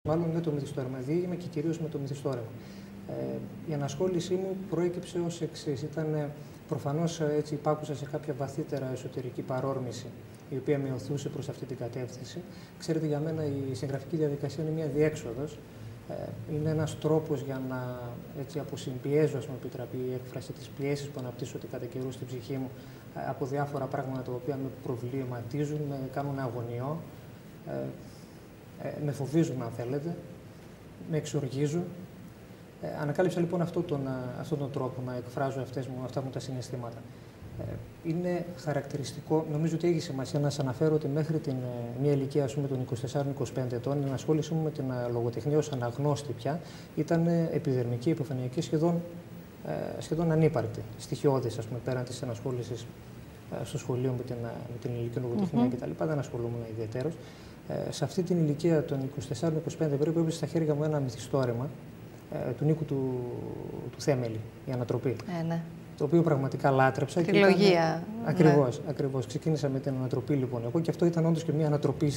Μάλλον με το μυθιστόρημα. Διήγημα και κυρίως με το μυθιστόρημα. Η ανασχόλησή μου προέκυψε ως εξής. Ήταν προφανώς έτσι υπάκουσα σε κάποια βαθύτερα εσωτερική παρόρμηση, η οποία με οθούσε προς αυτή την κατεύθυνση. Ξέρετε, για μένα η συγγραφική διαδικασία είναι μια διέξοδος. Είναι ένας τρόπος για να έτσι, αποσυμπιέζω, ας μου επιτραπεί η έκφραση, της πιέσης που αναπτύσσονται κατά καιρού στην ψυχή μου από διάφορα πράγματα τα οποία με προβληματίζουν, με κάνουν αγωνιό, με φοβίζουν, αν θέλετε, με εξοργίζουν. Ανακάλυψα λοιπόν αυτόν τον τρόπο να εκφράζω αυτά μου τα συναισθήματα. Είναι χαρακτηριστικό, νομίζω ότι έχει σημασία να σας αναφέρω ότι μέχρι μια ηλικία ας πούμε, των 24-25 ετών, η ενασχόλησή μου με την λογοτεχνία ως αναγνώστη πια ήταν επιδερμική, επιφανειακή, σχεδόν ανύπαρκτη. Στοιχειώδης, ας πούμε, πέραν της ενασχόλησης στο σχολείο με την ηλικία λογοτεχνία κτλ. Δεν ασχολούμουν ιδιαίτερως. Σε αυτή την ηλικία των 24-25 περίπου έπεσε στα χέρια μου ένα μυθιστόρημα του Νίκου του Θέμελη, η Ανατροπή. Ναι. Το οποίο πραγματικά λάτρεψα. Τριλογία. Ακριβώς. Ξεκίνησα με την Ανατροπή λοιπόν εγώ και αυτό ήταν όντως και μια ανατροπή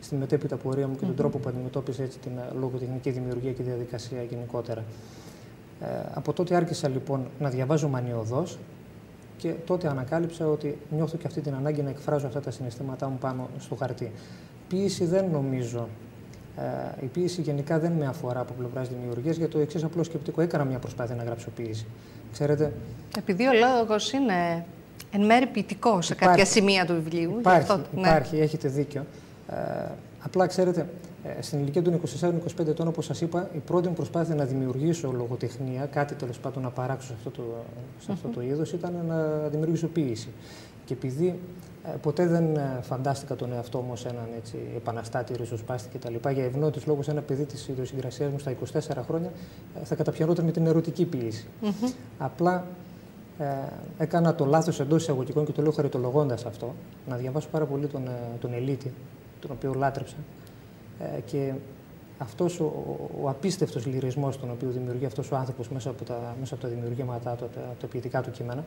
στην μετέπειτα πορεία μου και τον τρόπο που αντιμετώπιζα έτσι την λογοτεχνική δημιουργία και διαδικασία γενικότερα. Από τότε άρχισα λοιπόν να διαβάζω μανιωδώς και τότε ανακάλυψα ότι νιώθω και αυτή την ανάγκη να εκφράζω αυτά τα συναισθήματά μου πάνω στο χαρτί. Ποίηση δεν νομίζω. Η ποίηση γενικά δεν με αφορά από πλευράς δημιουργίας για το εξής απλό σκεπτικό. Έκανα μια προσπάθεια να γράψω ποίηση. Ξέρετε, επειδή ο λόγος είναι εν μέρει ποιητικός σε κάποια σημεία του βιβλίου. Υπάρχει, έχετε δίκιο. Απλά ξέρετε, στην ηλικία των 24-25 ετών, όπως σας είπα, η πρώτη μου προσπάθεια να δημιουργήσω λογοτεχνία, κάτι τέλος πάντων να παράξω σε αυτό το είδος, ήταν να δημιουργήσω ποίηση. Και επειδή ποτέ δεν φαντάστηκα τον εαυτό μου ως έναν έτσι, επαναστάτη, ριζοσπάστη κτλ. Για ευνόητους λόγους, ένα παιδί της ιδιοσυγκρασίας μου στα 24 χρόνια θα καταπιανόταν με την ερωτική ποίηση. Απλά έκανα το λάθος εντός εισαγωγικών και το λέω χαριτολογώντας αυτό, να διαβάσω πάρα πολύ τον Ελίτη, τον οποίο λάτρεψα. Και αυτός ο απίστευτος λυρισμός τον οποίο δημιουργεί αυτός ο άνθρωπος μέσα από τα δημιουργήματά του, τα ποιητικά του κείμενα,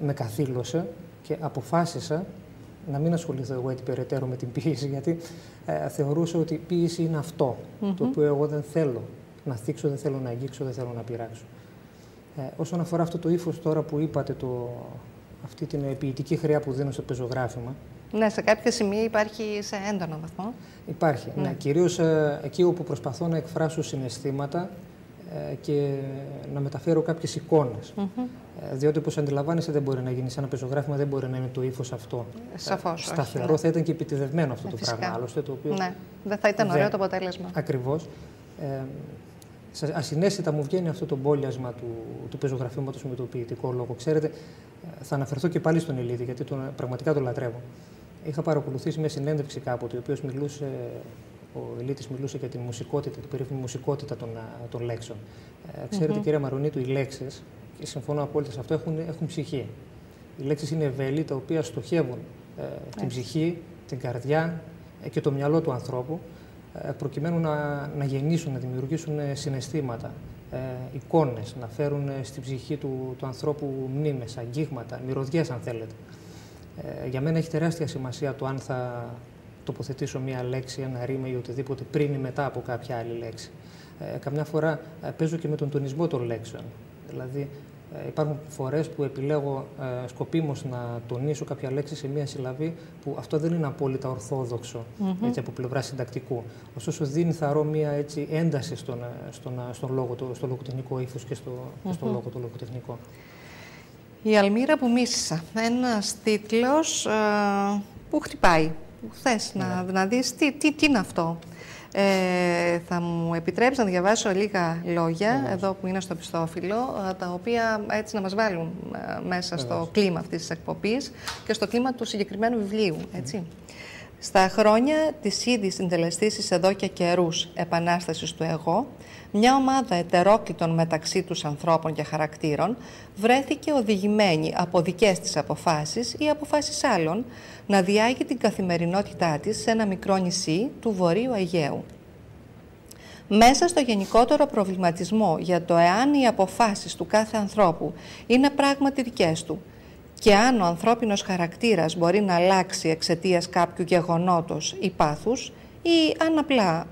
με καθήλωσε και αποφάσισα να μην ασχοληθώ εγώ έτσι περαιτέρω με την ποίηση, γιατί θεωρούσα ότι η ποίηση είναι αυτό, το οποίο εγώ δεν θέλω να θίξω, δεν θέλω να αγγίξω, δεν θέλω να πειράξω. Όσον αφορά αυτό το ύφος τώρα που είπατε, αυτή την ποιητική χρειά που δίνω στο πεζογράφημα. Ναι, σε κάποια σημεία υπάρχει σε έντονο βαθμό. Υπάρχει, ναι. Κυρίως εκεί όπου προσπαθώ να εκφράσω συναισθήματα και να μεταφέρω κάποιες εικόνες. Διότι, όπως αντιλαμβάνεσαι, δεν μπορεί να γίνει σε ένα πεζογράφημα, δεν μπορεί να είναι το ύφος αυτό. Σαφώς. Σταθερό, όχι, θα ήταν και επιτηδευμένο αυτό το φυσικά. πράγμα. Άλλωστε, το οποίο ναι, δεν θα ήταν ωραίο το αποτέλεσμα. Ακριβώς. Ασυναίσθητα μου βγαίνει αυτό το μπόλιασμα του πεζογραφήματος με το ποιητικό λόγο. Ξέρετε, θα αναφερθώ και πάλι στον Ελίτη, γιατί πραγματικά τον λατρεύω. Είχα παρακολουθήσει μια συνέντευξη κάποτε, ο Ελίτης μιλούσε για την μουσικότητα, την περίφημη μουσικότητα των λέξεων. Ξέρετε, κυρία Μαρονίτου, οι λέξεις, και συμφωνώ απόλυτα σε αυτό, έχουν ψυχή. Οι λέξεις είναι ευέλη, τα οποία στοχεύουν την ψυχή, την καρδιά και το μυαλό του ανθρώπου, προκειμένου να γεννήσουν, να δημιουργήσουν συναισθήματα, εικόνες, να φέρουν στην ψυχή του ανθρώπου μνήμες, αγγίγματα, μυρωδιές αν θέλετε. Για μένα έχει τεράστια σημασία το αν θα τοποθετήσω μία λέξη, ένα ρήμα ή οτιδήποτε πριν ή μετά από κάποια άλλη λέξη. Καμιά φορά παίζω και με τον τονισμό των λέξεων. Δηλαδή υπάρχουν φορές που επιλέγω σκοπίμως να τονίσω κάποια λέξη σε μία συλλαβή που αυτό δεν είναι απόλυτα ορθόδοξο έτσι, από πλευρά συντακτικού. Ωστόσο δίνει θαρώ μία έτσι, ένταση στο λογοτεχνικό ύφος και στο λόγο το λογοτεχνικό. Η Αλμύρα που μίσησα. Ένας τίτλος που χτυπάει. Που θες να δεις τι είναι αυτό. Θα μου επιτρέψει να διαβάσω λίγα λόγια εδώ που είναι στο πιστόφυλλο, τα οποία έτσι να μας βάλουν μέσα στο κλίμα αυτής της εκπομπής και στο κλίμα του συγκεκριμένου βιβλίου. Έτσι. Στα χρόνια της ήδη συντελεστής εις εδώ και καιρούς επανάστασης του εγώ, μια ομάδα ετερόκλητων μεταξύ τους ανθρώπων και χαρακτήρων βρέθηκε οδηγημένη από δικές της αποφάσεις ή αποφάσεις άλλων να διάγει την καθημερινότητά της σε ένα μικρό νησί του Βορείου Αιγαίου. Μέσα στο γενικότερο προβληματισμό για το εάν οι αποφάσεις του κάθε ανθρώπου είναι πράγματι δικές του και αν ο ανθρώπινος χαρακτήρας μπορεί να αλλάξει εξαιτίας κάποιου γεγονότος ή πάθους, ή αν απλά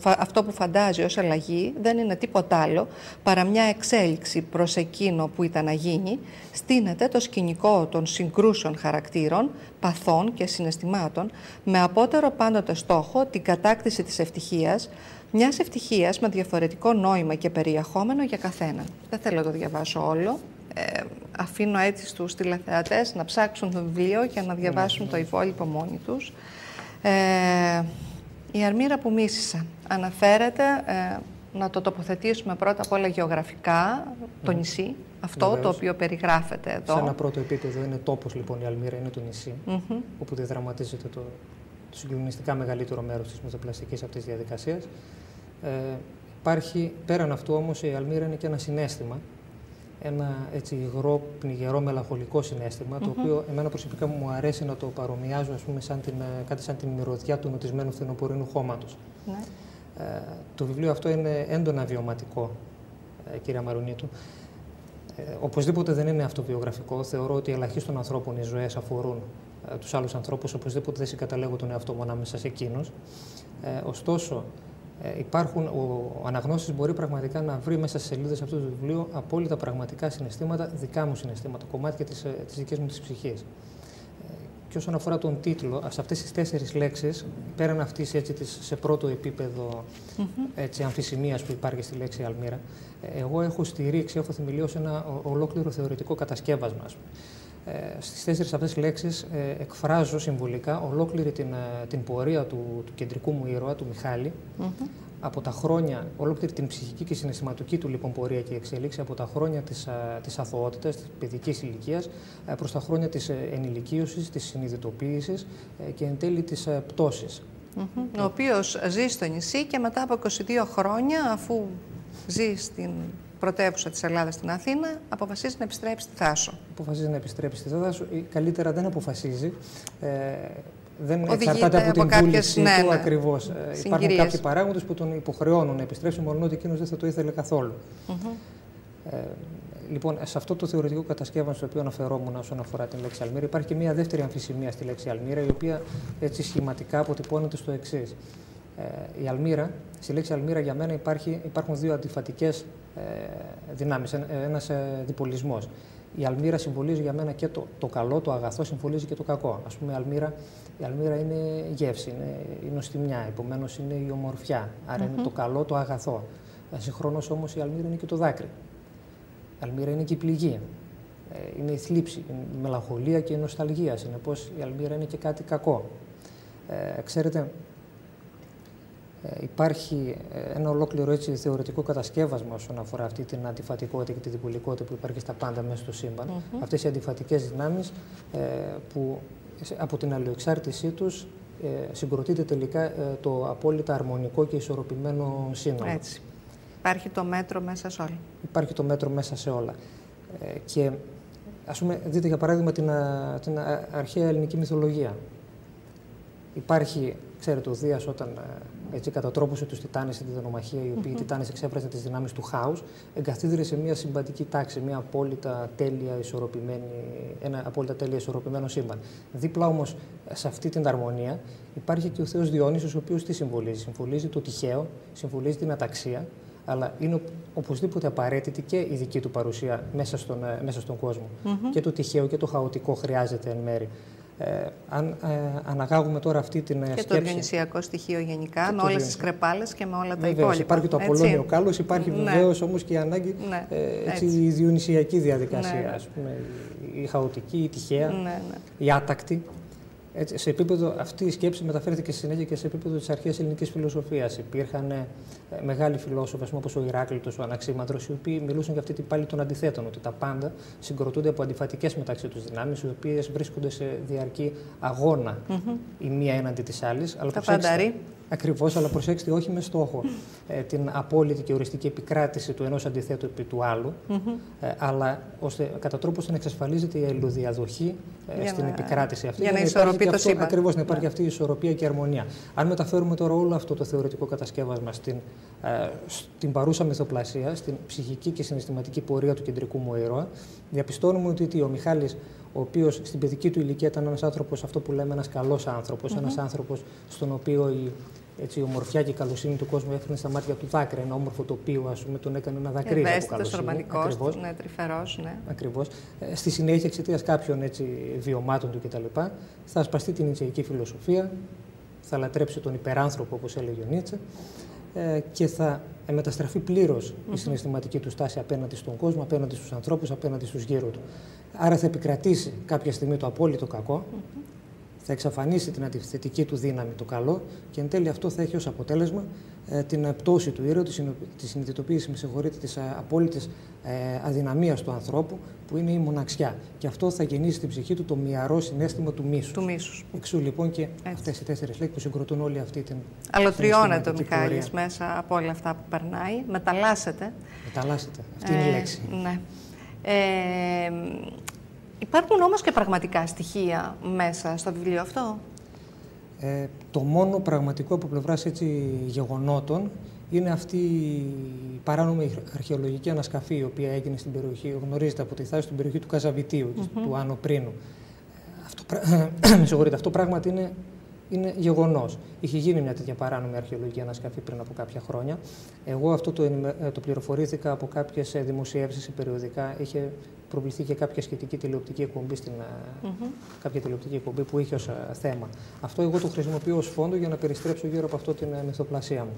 αυτό που φαντάζει ως αλλαγή δεν είναι τίποτα άλλο παρά μια εξέλιξη προς εκείνο που ήταν να γίνει, στείνεται το σκηνικό των συγκρούσεων χαρακτήρων, παθών και συναισθημάτων, με απότερο πάντοτε στόχο την κατάκτηση της ευτυχίας, μιας ευτυχίας με διαφορετικό νόημα και περιεχόμενο για καθέναν. Δεν θέλω να το διαβάσω όλο. Αφήνω έτσι στους τηλεθεατές να ψάξουν το βιβλίο και να διαβάσουν το υπόλοιπο μόνοι τους. Η Αλμύρα που μίσησα αναφέρεται, να το τοποθετήσουμε πρώτα απ' όλα γεωγραφικά, το νησί, αυτό το οποίο περιγράφεται εδώ. Σε ένα πρώτο επίπεδο είναι τόπος λοιπόν η Αλμύρα, είναι το νησί, όπου διαδραματίζεται το συγκλονιστικά μεγαλύτερο μέρος της μυθοπλαστικής αυτής διαδικασίας. Υπάρχει, πέραν αυτού όμως, η Αλμύρα είναι και ένα συναίσθημα, ένα έτσι υγρό, πνιγερό, μελαγχολικό συναίσθημα, το οποίο εμένα προσωπικά μου αρέσει να το παρομοιάζω, ας πούμε, κάτι σαν την μυρωδιά του νοτισμένου φθινοπορεινού χώματος. Το βιβλίο αυτό είναι έντονα βιωματικό, κυρία Μαρουνίτου. Οπωσδήποτε δεν είναι αυτοβιογραφικό. Θεωρώ ότι ελαχίστων ανθρώπων οι ζωές αφορούν τους άλλους ανθρώπους. Οπωσδήποτε δεν συγκαταλέγω τον εαυτό μου ανάμεσα σε εκείνους. Ωστόσο, ο αναγνώστης μπορεί πραγματικά να βρει μέσα στις σελίδες αυτού του βιβλίου απόλυτα πραγματικά συναισθήματα, δικά μου συναισθήματα, κομμάτια της δικής μου της ψυχής. Και όσον αφορά τον τίτλο, σε αυτές τις 4 λέξεις, πέραν αυτής σε πρώτο επίπεδο αμφισημίας που υπάρχει στη λέξη Αλμύρα, εγώ έχω στηρίξει, έχω θεμελιώσει ένα ολόκληρο θεωρητικό κατασκεύασμα. Στις 4 αυτές λέξεις εκφράζω συμβολικά ολόκληρη την πορεία του κεντρικού μου ήρωα, του Μιχάλη, από τα χρόνια, ολόκληρη την ψυχική και συναισθηματική του λοιπόν πορεία και εξέλιξη, από τα χρόνια της αθωότητας, της παιδικής ηλικίας, προς τα χρόνια της ενηλικίωσης, της συνειδητοποίησης και εν τέλει της πτώσης. Ο οποίος ζει στο νησί και μετά από 22 χρόνια, αφού ζει στην πρωτεύουσα της Ελλάδας, στην Αθήνα, αποφασίζει να επιστρέψει στη Θάσο. Αποφασίζει να επιστρέψει στη Θάσο, ή καλύτερα δεν αποφασίζει. Δεν εξαρτάται από την βούληση του ακριβώς. Υπάρχουν κάποιοι παράγοντες που τον υποχρεώνουν να επιστρέψει, μόνο ότι εκείνος δεν θα το ήθελε καθόλου. Λοιπόν, σε αυτό το θεωρητικό κατασκεύασμα στο οποίο αναφερόμουν όσον αφορά την λέξη Αλμύρα, υπάρχει και μια δεύτερη αμφισημία στη λέξη Αλμύρα, η οποία έτσι σχηματικά αποτυπώνεται στο εξής. Η Αλμύρα, στη λέξη Αλμύρα για μένα υπάρχουν 2 αντιφατικές δυνάμεις, ένας διπολισμός. Η Αλμύρα συμβολίζει για μένα και το καλό, το αγαθό συμβολίζει και το κακό. Ας πούμε, η Αλμύρα είναι γεύση, είναι η νοστιμιά, επομένως είναι η ομορφιά, άρα είναι το καλό, το αγαθό. Συγχρόνως όμως η Αλμύρα είναι και το δάκρυ. Η Αλμύρα είναι και η πληγή, είναι η θλίψη, η μελαγχολία και η νοσταλγία. Συνεπώς η Αλμύρα είναι και κάτι κακό. Ξέρετε, υπάρχει ένα ολόκληρο θεωρητικό κατασκεύασμα όσον αφορά αυτή την αντιφατικότητα και τη διπολικότητα που υπάρχει στα πάντα μέσα στο σύμπαν. Αυτές οι αντιφατικές δυνάμεις που από την αλληλοεξάρτησή τους συγκροτείται τελικά το απόλυτα αρμονικό και ισορροπημένο σύνολο. Έτσι. Υπάρχει το μέτρο μέσα σε όλα. Υπάρχει το μέτρο μέσα σε όλα. Και ας πούμε, δείτε για παράδειγμα την αρχαία ελληνική μυθολογία. Υπάρχει, ξέρετε, ο Δίας όταν κατατρόπωσε τους Τιτάνες στην Τιτανομαχία, οι οποίοι Τιτάνες εξέφραζαν τις δυνάμεις του χάους, εγκαθίδρυε σε μια συμπαντική τάξη, μια απόλυτα τέλεια ένα απόλυτα τέλεια ισορροπημένο σύμπαν. Δίπλα όμως σε αυτή την αρμονία υπάρχει και ο Θεός Διόνυσος, ο οποίος τι συμβολίζει? Συμβολίζει το τυχαίο, συμβολίζει την αταξία, αλλά είναι οπωσδήποτε απαραίτητη και η δική του παρουσία μέσα στον κόσμο. Και το τυχαίο και το χαοτικό χρειάζεται εν μέρη. Αν αναγάγουμε τώρα αυτή την σκέψη... Και το διονυσιακό στοιχείο γενικά, με όλες τις κρεπάλες και με όλα τα υπόλοιπα. Υπάρχει το Απολλώνιο κάλος, υπάρχει βεβαίως όμως και η ανάγκη, η διονυσιακή διαδικασία, ας πούμε, η χαοτική, η τυχαία, η άτακτη. Έτσι, σε επίπεδο, αυτή η σκέψη μεταφέρθηκε στη συνέχεια και σε επίπεδο της αρχαίας ελληνικής φιλοσοφίας. Υπήρχαν μεγάλοι φιλόσοφοι, όπως ο Ηράκλειτος, ο Αναξίμαντρος, οι οποίοι μιλούσαν για αυτή πάλι των αντιθέτων, ότι τα πάντα συγκροτούνται από αντιφατικές μεταξύ τους δυνάμεις, οι οποίες βρίσκονται σε διαρκή αγώνα η μία έναντι της άλλης. Τα φανταρί. Ακριβώς, αλλά προσέξτε, όχι με στόχο την απόλυτη και οριστική επικράτηση του ενός αντιθέτου επί του άλλου, αλλά κατά τρόπο ώστε να εξασφαλίζεται η αλληλοδιαδοχή στην επικράτηση αυτή. Για να ισορροπεί το σύμπαν. Ακριβώς, να υπάρχει αυτή η ισορροπία και η αρμονία. Αν μεταφέρουμε τώρα όλο αυτό το θεωρητικό κατασκεύασμα στην παρούσα μυθοπλασία, στην ψυχική και συναισθηματική πορεία του κεντρικού μου ήρωα, διαπιστώνουμε ότι ο Μιχάλης, ο οποίος στην παιδική του ηλικία ήταν ένας άνθρωπος, αυτό που λέμε ένας καλός άνθρωπος, ένας άνθρωπος στον οποίο η ομορφιά και η καλοσύνη του κόσμου έφερνε στα μάτια του δάκρυα. Ένα όμορφο τοπίο, ας πούμε, τον έκανε να δακρύζει από καλοσύνη. Ρομαντικός, ναι, τρυφερός, ναι. Ακριβώς. Στη συνέχεια, εξαιτίας κάποιων βιωμάτων του κτλ., θα ασπαστεί την νητσεϊκή φιλοσοφία, θα λατρέψει τον υπεράνθρωπο, όπως έλεγε ο Νίτσε, και θα μεταστραφεί πλήρως η συναισθηματική του στάση απέναντι στον κόσμο, απέναντι στους ανθρώπους, απέναντι στους γύρω του. Άρα θα επικρατήσει κάποια στιγμή το απόλυτο κακό, θα εξαφανίσει την αντιθετική του δύναμη, το καλό, και εν τέλει αυτό θα έχει ως αποτέλεσμα την πτώση του ήρωα, τη συνειδητοποίηση, της απόλυτης αδυναμίας του ανθρώπου, που είναι η μοναξιά. Και αυτό θα γεννήσει στην ψυχή του το μυαρό συναίσθημα του μίσους. Εξού λοιπόν και αυτές οι 4 λέξεις που συγκροτούν όλη αυτή την. Αλωτριώνεται ο Μιχάλης μέσα από όλα αυτά που περνάει. Μεταλλάσσεται. Μεταλλάσσεται. Αυτή είναι η λέξη. Ναι. Υπάρχουν όμως και πραγματικά στοιχεία μέσα στο βιβλίο αυτό. Το μόνο πραγματικό από πλευράς γεγονότων είναι αυτή η παράνομη αρχαιολογική ανασκαφή, η οποία έγινε στην περιοχή, γνωρίζετε από τη Θάση, στην περιοχή του Καζαβητίου, του Άνω Πρίνου. Αυτό πράγματι είναι γεγονός. Είχε γίνει μια τέτοια παράνομη αρχαιολογική ανασκαφή πριν από κάποια χρόνια. Εγώ αυτό το πληροφορήθηκα από κάποιες δημοσιεύσεις σε περιοδικά. Είχε προβληθεί και κάποια σχετική τηλεοπτική εκπομπή, κάποια τηλεοπτική εκπομπή που είχε ως θέμα. Αυτό εγώ το χρησιμοποιώ ως φόντο για να περιστρέψω γύρω από αυτό την μυθοπλασία μου.